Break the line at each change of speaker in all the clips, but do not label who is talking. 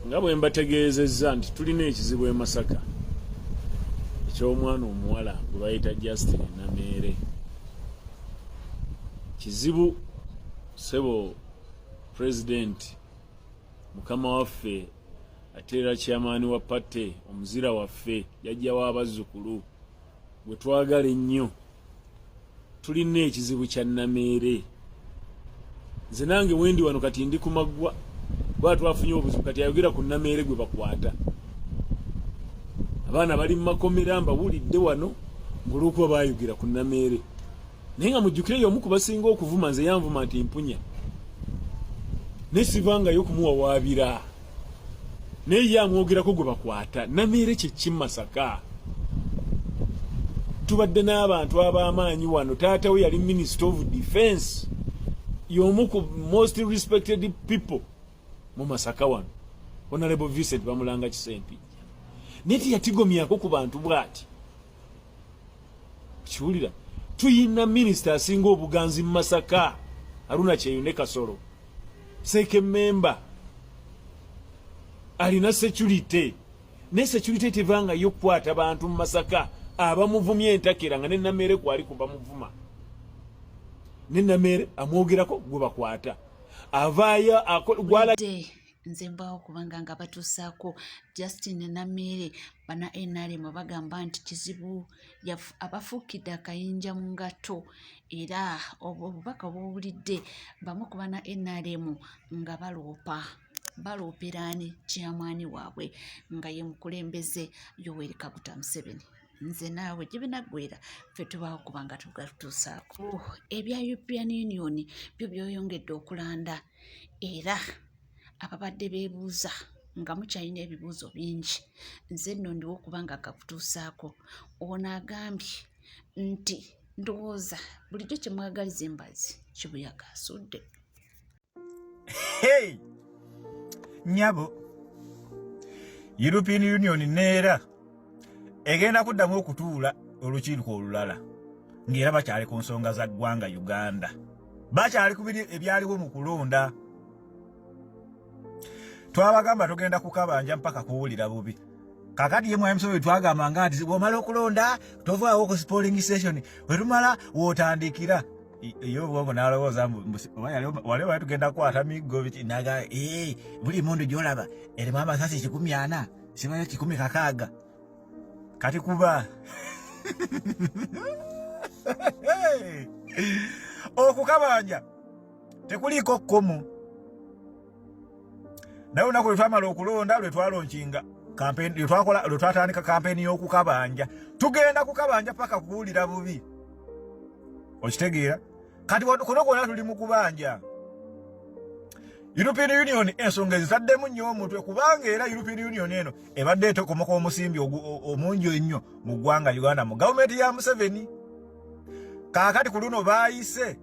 nga bwe mbategeezezza nti tulina ekizibu e Masaka eky'omwana omuwala gwe bayita Justin Nameere. Kizibu sebo President mukama waffe ate era chairman wa party omuzira waffe yajja w'abazzukulu gwe twagala ennyo. Tulina ekizibu kya Nameere. Nze nange wendi wano kati ndi ku maggwa twafunye obuzibu kati ayogera ku Nameere gwe bakwata. Abaana bali mu makomera mbawulidde wano ng'olw'okuba baayogera ku Nameere. Naye nga mujjukire y'omu ku basinga okuvuma nze yanvuma nti mpunya. Ne sivangayo kumuwawaabira. Naye ye amwogerako gwe bakwata. Nameere kye ki Masaka? Tubadde n'abantu ab'amaanyi wano. Taata we yali Minister of Defense. Y'omu ku most respected people mu Masaka wano. Honorable Vincent Bamulanga Kisempijja. Neti yatigomyako ku bantu bw'ati. Kiwulira. Tuyina minister asinga obuganzi mu Masaka. Haruna Kyeyune Kasolo. Seke member. Alina security. Ne security tevanga yokwata abantu mu Masaka. Abamuvumye entakera nga ne Nameere kwali kuba muvuma. Ne Nameere amwogerako gwe bakwata. Avaya gwala
nze mbawo kubanga nga batuusaako Justin Nameere bana NRM bagamba nti kizibu abafuukidde akayinja mu ngatto era obubaka bw'owulidde bamu ku bana NRM nga balooperaani chairman waabwe nga ye mukulembeze Yoweri Kaguta Museveni. Nze naawe gye binaggwera ffe tubaawo kubanga tugatuusaako. Ebya European Union byo byeyongedde okulanda era ababadde beebuuza nga mukyalina ebibuuzo bingi. Nze nno ndiwo kubanga kakutuusaako. Ono agambye nti ndowooza bulijjo kye mwagaliza embazi kibuyaga asudde.
Hey! Nyabo European Union neera egenda kuddamu okutuula olukiiko olulala ng'era bakyali ku nsonga za ggwanga Uganda. Bakyali ku biri ebyaliwo mu kulonda. Twabagamba tugenda kukabanja mpaka kuwulira bubi. Kakati ye mwamusobe twagamba nga nti bw'omala okulonda tovaawo ku polling station wetumala wootandikira. Iyo bwongo n'alowooza wale tugenda kukwata miggo naga buli mundu gy'olaba erimu amasasi 140 sibayo 160 kati kuba okukabanja tekuliiko kkomo. Naye olunaku lwe twamala okulonda lwe twalonkinga kampeni lwe twatandika kampeni y'okukabanja tugenda kukabanja paka kuwulira bubi. Okitegeera kati kuno kwonna tuli mu kubanja. European Union ensonga ezitaddemu nnyo omutwe kubanga era European Union eno ebadde etekomoka omusimbi omungi ennyo mu ggwanga Uganda mu gavumenti ya Museveni. Kaakati ku luno baayise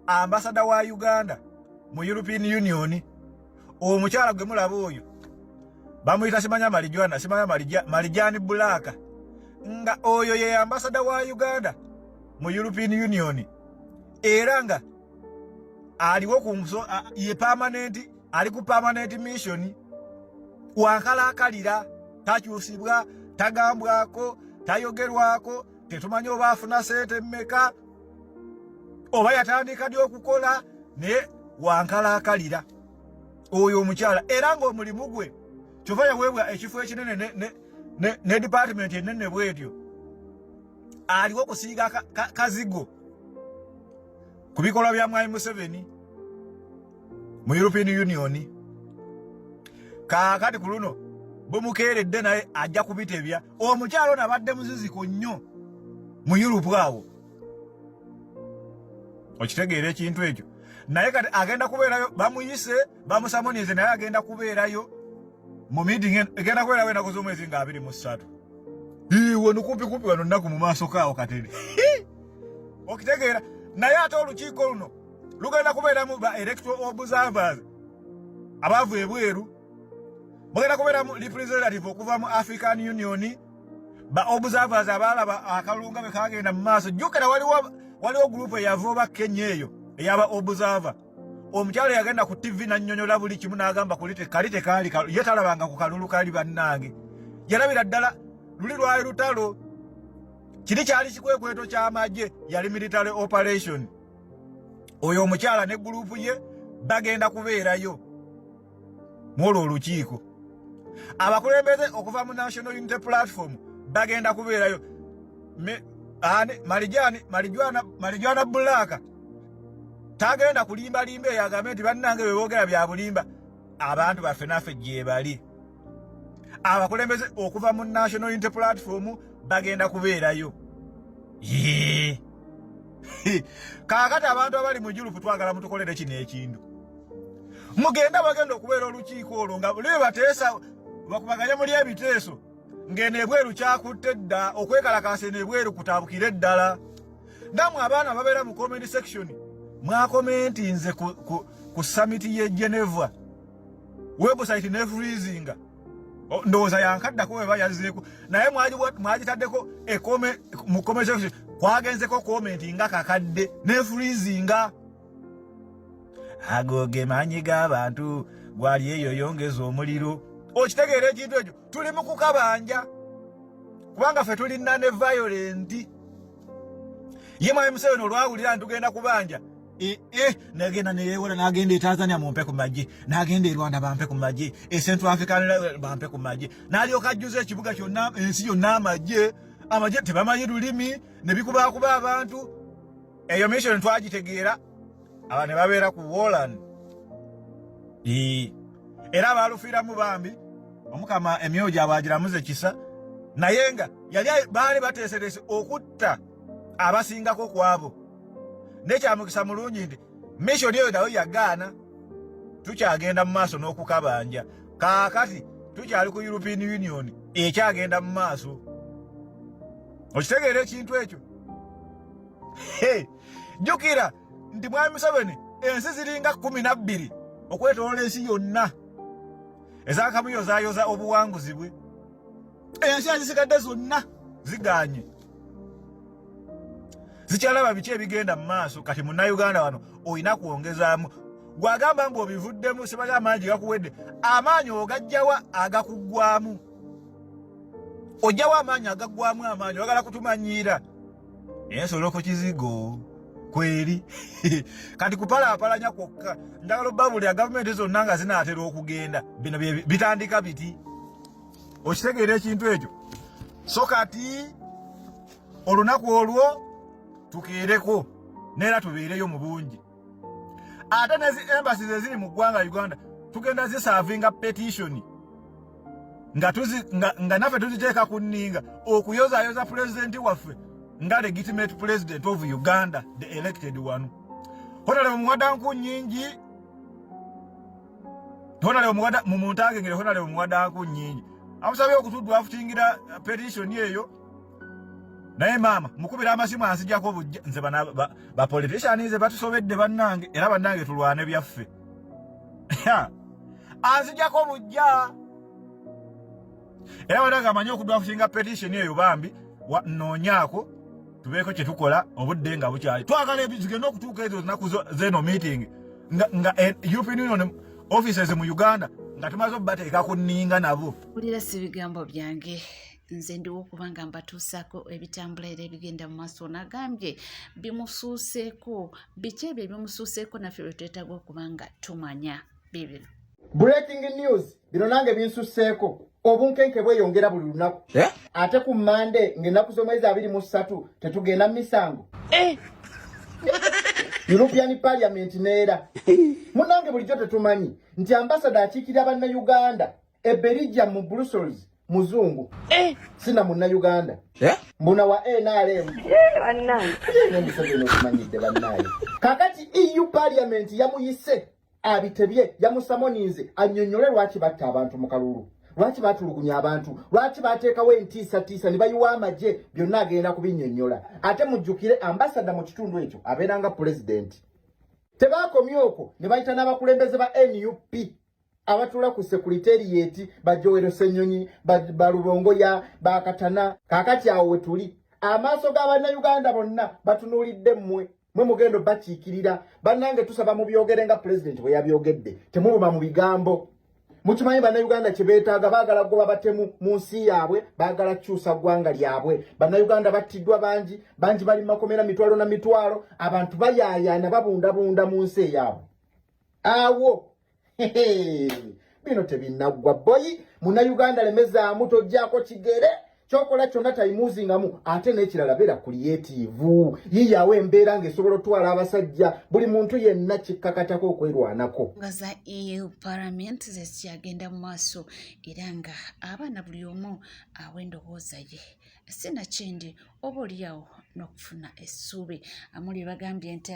ambasada wa Uganda mu European Union omukyala gwe mulaba oyo bamuyita simanya Marijani Bulaka nga oyo ye ambasada wa Uganda mu European Union era nga aliwo ye permanent ali ku permanent mission wankalakalira takyusibwa tagambwako tayogerwako tetumanyi oba afuna sente mmeka oba yatandika ddi okukola ne wankalakalira oyo omukyala era ng'omulimu gwe kyova yaweebwa ekifo ekinene ne department enene bwetyo aliwo okusiiga kazigo ku bikolwa bya Mwami Museveni mu European Union. Kaakati ku luno bumukeeredde naye ajja kubitebya. Omukyalo ono abadde muziziko nnyo mu Europe awo. Okitegeera ekintu ekyo. Naye kati agenda kubeerayo bamuyise bamusamonize naye agenda kubeerayo mu meeting egenda kubeerayo ennaku z'omwezi nga 23. Wano kumpi wano nnaku mu maaso kaawo katene. Okitegeera naye ate olukiiko luno lugenda kubeeramu ba electoral observers abaavu ebweru. Mugenda kubeeramu representative okuva mu African Union ba observers abalaba akalunga bwe kagenda mu maaso. Jjukira waliwo group eyava oba Kenya eyo eyaba observer omukyala yagenda ku TV nannyonnyola buli kimu n'agamba kalite kaali ye talabanga ku kalulu kaali bannange yalabira ddala luli lwali lutalo kiri kyali kikwekweto ky'amagye yali military operation oyo omukyala ne gurupu ye bagenda kubeerayo mwolwo olukiiko abakulembeze okuva mu National Unity Platform bagenda kubeerayo Marijwana Bulaka tagenda kulimba eyagambe nti bannange beboogera bya bulimba abantu baffe naffe gye bali abakulembeze okuva mu National Unity Platform bagenda kubeerayo kaakati abantu abali mu Jurupu twagala mutukolere kino ekintu bagenda okubeera olukiiko olwo nga buli bateesa bakubaganya muli ebiteeso ng'eno ebweru kyakutte dda okwekalakaasa eno ebweru kutabukire ddala ndamwe abaana babeera mu comment section mwakomenti nze ku summit ye Geneva website ne freezinga ndowooza yankaddako we bayazeeko naye mwagitaddeko mu comment section kwagenzeko komenti nga kakadde ne freezinga agoge manyi g'abantu gwali eyo yongeza omuliro okitegeera ekintu ekyo tuli mu kukabanja kubanga ffe tulina ne violenti ye Mwami Museveni olwawulira ntugenda kubanja nagenda neyewola n'agenda e Tanzania mumpe ku magye n'agenda e Rwanda bampe ku magye e Central African bampe ku magye n'alyoka ajjuza ekibuga kyonna ensi yonna amagye tebamanyi lulimi ne bikubaakuba abantu eyo mission twagitegeera aba ne babeera ku Holland era baalufiiramu bambi omukama emyoyo gyabwe agiramuze kisa naye nga baali bateeserese okutta abasingako kwabo nekyamukisa mulungi nti mission eyo nayo yagaana tukyagenda mu maaso n'okukabanja kaakati tukyali ku European Union ekyagenda mu maaso okitegeera ekintu ekyo jjukira nti Mwami Museveni ensi ziringa 12 okwetoloola ensi yonna ezakamuyo zayoza obuwanguzi bwe ensi ezisigadde zonna ziganye zikyalaba biki ebigenda mu maaso kati munnayuganda wano olina kwongezaamu gwagamba mbu obivuddemu sibali amaanyi gakuwedde amaanyi ogajjawa agakuggwamu ojjawo amaanyi agaggwamu amaanyi oyagala kutumanyiira ensolo ku kizigo kweri kati kupalaapalanya kwokka njagala obbabuli ya gavumenti zonna nga zinaatera okugenda bino bitandika biti okitegeera ekintu ekyo so kati olunaku olwo tukeereko neera tubeereyo mu bungi ate nezi embassies eziri mu ggwanga Uganda tugenda zisaavinga petition nga naffe tuziteeka ku nninga okuyozaayoza pulezidenti waffe nga legitimate president of Uganda, the elected one. Honale mwadanku nyingi. Honale mumuntage ngire honale mwadanku nyingi. Amusabye okutudwaftingira petition yeyo. Naye mama mukubira amasimu ansijjako bujja nze ba politicians ze batusobedde bannange era bannange tulwane byaffe. Ansijjako bujja. Era wadaga amanyi okudwaftinga petition yeyo bambi noonyako tubeeko kye tukola obudde nga bukyali twagala ebizigenda okutuuka ezo nnaku zeno meeting nga European Union offices mu Uganda nga tumaze obbateeka ku nninga nabo
ulira si bigambo byange nze ndiwo okubanga mbatuusaako ebitambula era ebigenda mu maaso nagambye bimusuuseeko biki ebyo bimusuuseeko naffe bwe twetaaga okubanga tumanya bibino.
Breaking news bino nange binsuseeko obunkenke bweyongera buli lunaku ate ku Mande ng'ennaku z'omwezi 23 tetugenda mu misango European Parliament neera munange bulijjo tetumanyi nti ambasada akiikirira bannayuganda e Belgium mu Brussels muzungu sina munnayuganda mbuna wa NRM nembisobenokumanyidde bannaye kakati EU Parliament yamuyise abitebye yamusamonize annyonnyole lwaki batta abantu mu kalulu lwaki batulugunya abantu lwaki bateekawo entiisatiisa ne bayiwa amagye byonna agenda kubinnyonnyola ate mujjukire ambasada mu kitundu ekyo abeeranga pulezidenti tebaakomye okwo ne bayita n'abakulembeze ba NUP abatula ku secretariat bajowero Ssenyonyi balubongoya bakatana kakati awo we tuli amaaso g'abannayuganda bonna batunuulidde mmwe mwe mugendo bakiikirira bannange tusaba mu byogere nga president bwe yabyogedde temubuma mu bigambo mukimanyi bannayuganda kye beetaaga baagala goba batemu mu nsi yaabwe baagala kyusa ggwanga lyabwe bannayuganda battiddwa bangi bali mu makomera mitwalo na mitwalo abantu bayaayaana babundabunda mu nsi eyaabwe awo bino tebinaggwa boyi munnayuganda lemezaamu tojjaako kigere kyokola kyonna tayimuuzingamu ate n'ekirala beera kuliyetiivu yiyawo embeera ng'esobola otwala abasajja buli muntu yenna kikkakatako okwerwanako
nga za EU Parliament zekyagenda mu maaso era nga abaana buli omu awa endowooza ye sinakindi oba oliawo n'okufuna essuubi amuli bagambye nti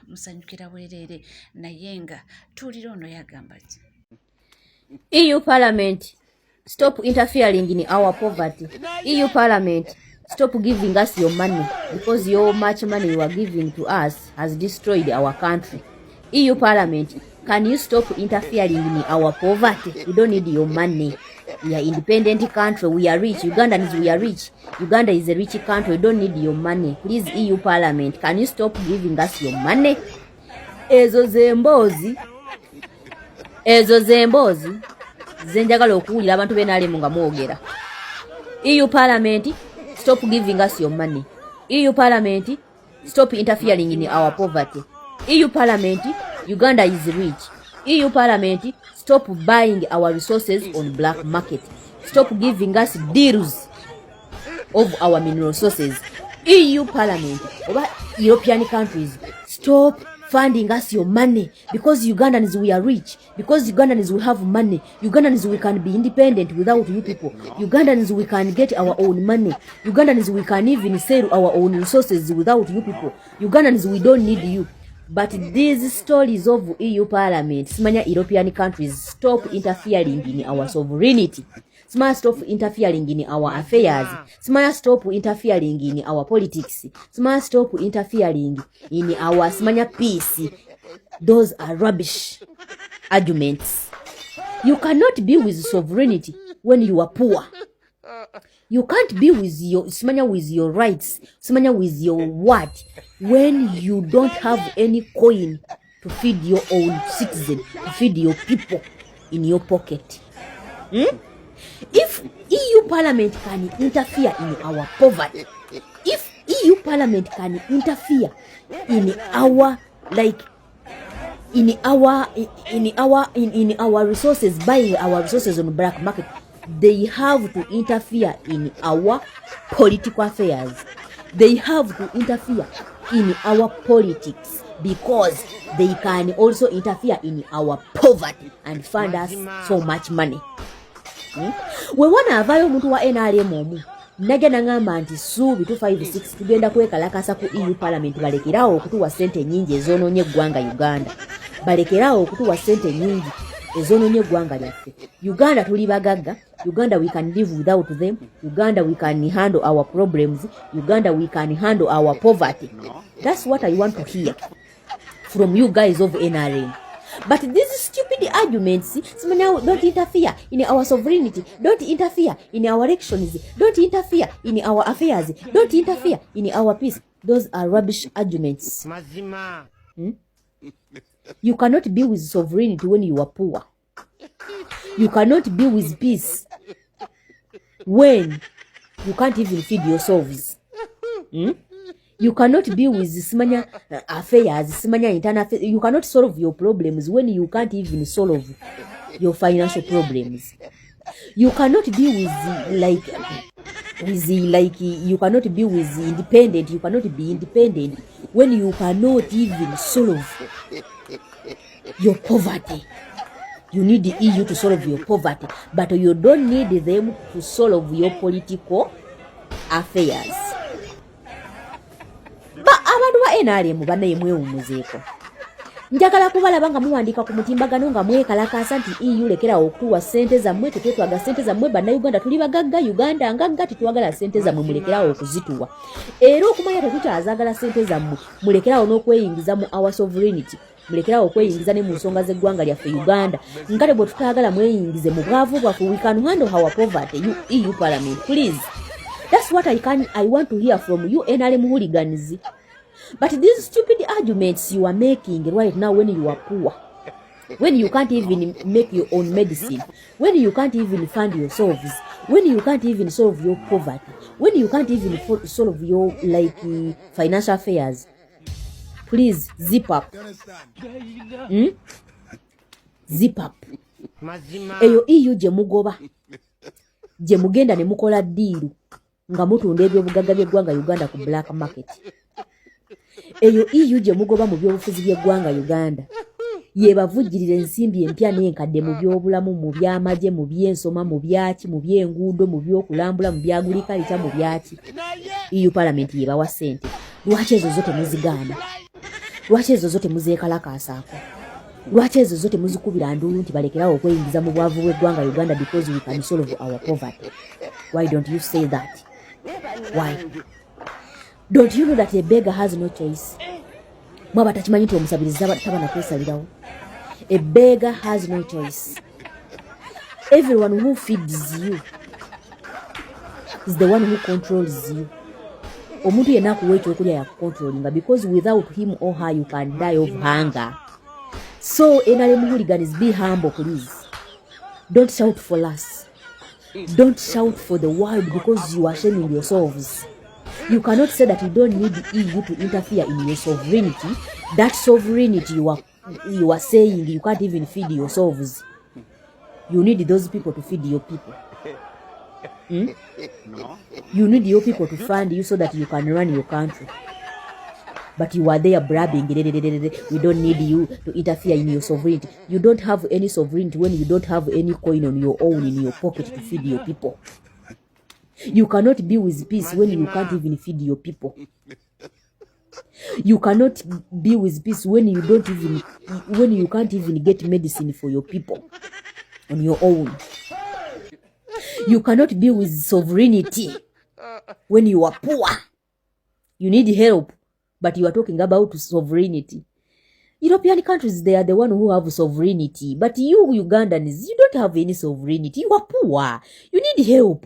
musanyukira bwereere naye nga tuulira ono yagamba ki
EU Parliament, stop interfering in our poverty. EU Parliament, stop giving us your money because your much money you are giving to us has destroyed our country. EU Parliament, can you stop interfering in our poverty? We don't need your money. We are independent country. We are rich. Ugandans, we are rich. Uganda is a rich country. We don't need your money. Please, EU Parliament, can you stop giving us your money? Ezo zemboozi zenjagala okuwulira abantu benaalemu nga mwogera. EU Parliament, stop giving us your money. EU Parliament, stop interfering in our poverty. EU Parliament, Uganda is rich. EU Parliament, stop buying our resources on black market. Stop giving us deals of our mineral resources. EU Parliament, over European countries, stop funding us your money because Ugandans we are rich, because Ugandans we have money, Ugandans we can be independent without you people, Ugandans we can get our own money, Ugandans we can even sell our own resources without you people, Ugandans we don't need you. But these stories of EU Parliament, smanya European countries, stop interfering in our sovereignty. Smart stop interfering in our affairs. Smart stop interfering in our politics. Smart stop interfering in our smanya peace. Those are rubbish arguments. You cannot be with sovereignty when you are poor. You can't be with your smanya with your rights, smanya with your what, when you don't have any coin to feed your own citizen, to feed your people in your pocket. If EU Parliament can interfere in our poverty, if EU Parliament can interfere in our in our resources, buying our resources on the black market, they have to interfere in our political affairs. They have to interfere in our politics because they can also interfere in our poverty and fund us so much money. We wana avayo muntu wa NRM omu najja nangamba nti suubi 256 tugenda kwekalakasa ku EU Parliament balekerawo okutuwa sente nyingi ezonoonye eggwanga Uganda. Balekerawo okutuwa sente nyingi ezonoonye eggwanga lyaffe. Uganda tuli bagagga. Uganda we can live without them. Uganda we can handle our problems. Uganda we can handle our poverty. That's what I want to hear from you guys of NRM. But these stupid arguments, don't interfere in our sovereignty, don't interfere in our elections, don't interfere in our affairs, don't interfere in our peace. Those are rubbish arguments. You cannot be with sovereignty when you are poor. You cannot be with peace when you can't even feed yourselves. You cannot be with smanya affairs, smanya internal affairs. You cannot solve your problems when you can't even solve your financial problems. You cannot be with you cannot be with independent. You cannot be independent when you cannot even solve your poverty. You need the EU to solve your poverty, but you don't need them to solve your political affairs. Abantu ba NRM banaye mwewumuzeeko. Njagala kubalaba nga muwandika ku mutimbagano nga mwekalakasa nti EU lekerawo okutuwa sente zammwe, tetwetwaga sente zammwe. Bannayuganda tuli bagagga, Uganda ngagga, tetwagala sente zammwe, mulekerawo okuzituwa. Era okumanya tetutazaagala sente zammwe, mulekerawo n'okweyingiza mu our sovereignty. Mulekerawo okweyingiza ne mu nsonga z'eggwanga lyaffe Uganda. Ngale bwe tutaagala mweyingize mu bwavu bwaffe, we can handle our poverty. EU Parliament, please. That's what I want to hear from you NRM hooligans. But these stupid arguments you are making right now when you are poor, when you can't even make your own medicine, when you can't even fund yourselves, when you can't even solve your poverty, when you can't even solve your financial affairs, please zip up. Zip up. Eyo EU gye mugoba, gye mugenda ne mukola deal nga mutunda ebyobugagga by'eggwanga Uganda ku black market. Eyo EU gye mugoba mu byobufuzi by'eggwanga Uganda. Yebavujjirira ensimbi empya n'enkadde mu byobulamu, mu by'amagye, mu by'ensoma, mu byaki, mu by'enguudo, mu by'okulambula, mu byagulika mu byaki. EU Parliament yebawa ssente. Lwaki ezo zote muzigaana? Lwaki ezo zote muzeekalakaasaako? Lwaki ezo zote muzikubira ndulu nti balekerawo okweyingiza mu bwavu bw'eggwanga Uganda because we can solve our poverty? Why don't you say that? Why? Don't you know that a beggar has no choice? Mwaba takimanyi nti omusabiriza taba na kwesalirawo. A beggar has no choice. Everyone who feeds you is the one who controls you. Omuntu yenna akuwa ekyokulya yakukontrolinga because without him or her you can die of hunger. So NRM hooligans, be humble please. Don't shout for us. Don't shout for the world because you are shaming yourselves. You cannot say that you don't need the EU to interfere in your sovereignty. That sovereignty you are saying you can't even feed yourselves. You need those people to feed your people. You need your people to fund you so that you can run your country. But you are there bragging, we don't need you to interfere in your sovereignty. You don't have any sovereignty when you don't have any coin on your own in your pocket to feed your people. You cannot be with peace when you can't even feed your people. You cannot be with peace when you can't even get medicine for your people on your own. You cannot be with sovereignty when you are poor. You need help, but you are talking about sovereignty. European countries, they are the one who have sovereignty, but you Ugandans, you don't have any sovereignty. You are poor. You need help.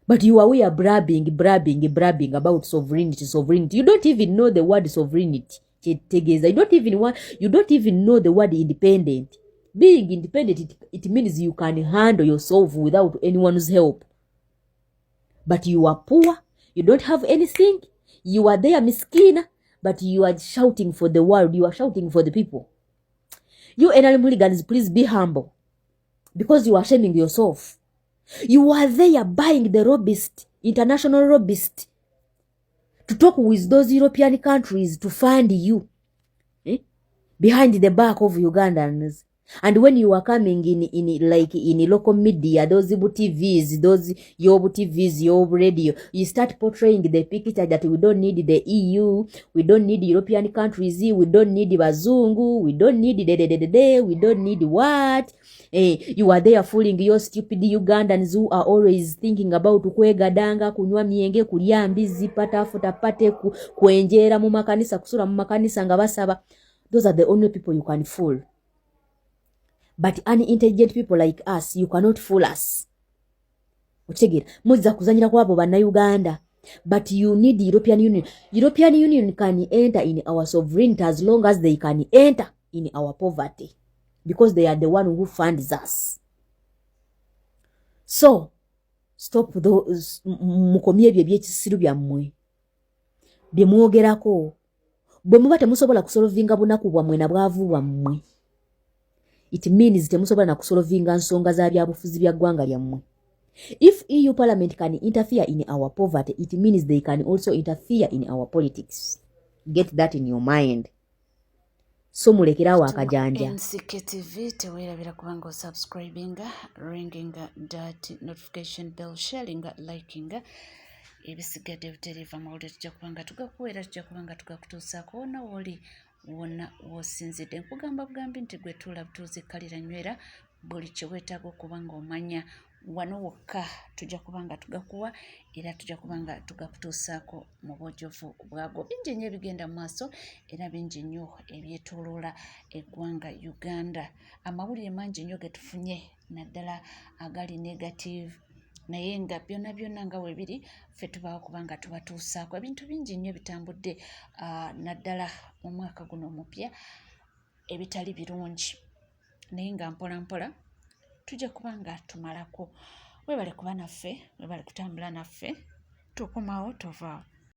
But you are here bragging about sovereignty. You don't even know the word sovereignty. You don't even know the word independent. Being independent, it means you can handle yourself without anyone's help. But you are poor. You don't have anything. You are there miskina, but you are shouting for the world. You are shouting for the people. You NRM hooligans, please be humble. Because you are shaming yourself. You are there buying the robust, international robust, to talk with those European countries to fund you behind the back of Ugandans. And when you are coming in local media, those TVs, those Yobu TVs, Yobu radio, you start portraying the picture that we don't need the EU, we don't need European countries, we don't need Bazungu, we don't need we don't need what? You are there fooling your stupid Ugandans who are always thinking about kwegadanga, kunywa mienge, kulya mbizi, patafuta pate, kuenjera mu makanisa, kusura mu makanisa nga basaba. Those are the only people you can fool. But unintelligent people like us, you cannot fool us. Uchegera, muza kuzanyira kwa abo bana Uganda. But you need the European Union. European Union can enter in our sovereignty as long as they can enter in our poverty. Because they are the one who funds us. So, stop those mukomye byekisiru byammwe. Byemwogerako. Bwe muba temusobola kusolvinga bunaku bwammwe na bwavu bwammwe. It means temusobola na kusolvinga nsonga za byabufuzi bya ggwanga lyammwe. If EU Parliament can interfere in our poverty, it means they can also interfere in our politics. Get that in your mind. So mulekerawo akajanja.
NCKTV teweerabira kubanga subscribinga, ringinga that notification bell, sharinga, likinga. Ebisigadde buteriva mawulire tujja kubanga tugakuweera, tujja kubanga tugakutuusaako wonna woli wonna w'osinzidde. Nkugamba bugambi nti gwe tuula butuuzikalira nywera buli kye weetaaga okuba ng'omanya wano wokka tujja kubanga tugakuwa era tujja kubanga tugakutuusaako mu bwojjovu bwagwo. Bingi nnyo ebigenda mu maaso era bingi nnyo ebyetooloola eggwanga Uganda. Amawulire mangi nnyo ge tufunye naddala agali negative, naye nga byonna nga weebiri ffe tubaawo kubanga tubatuusaako ebintu bingi nnyo bitambudde naddala mu mwaka guno omupya ebitali birungi naye nga mpola mpola tujja kuba nga tumalako. Weebale kuba naffe, weebale kutambula naffe, tukomawo tovaawo.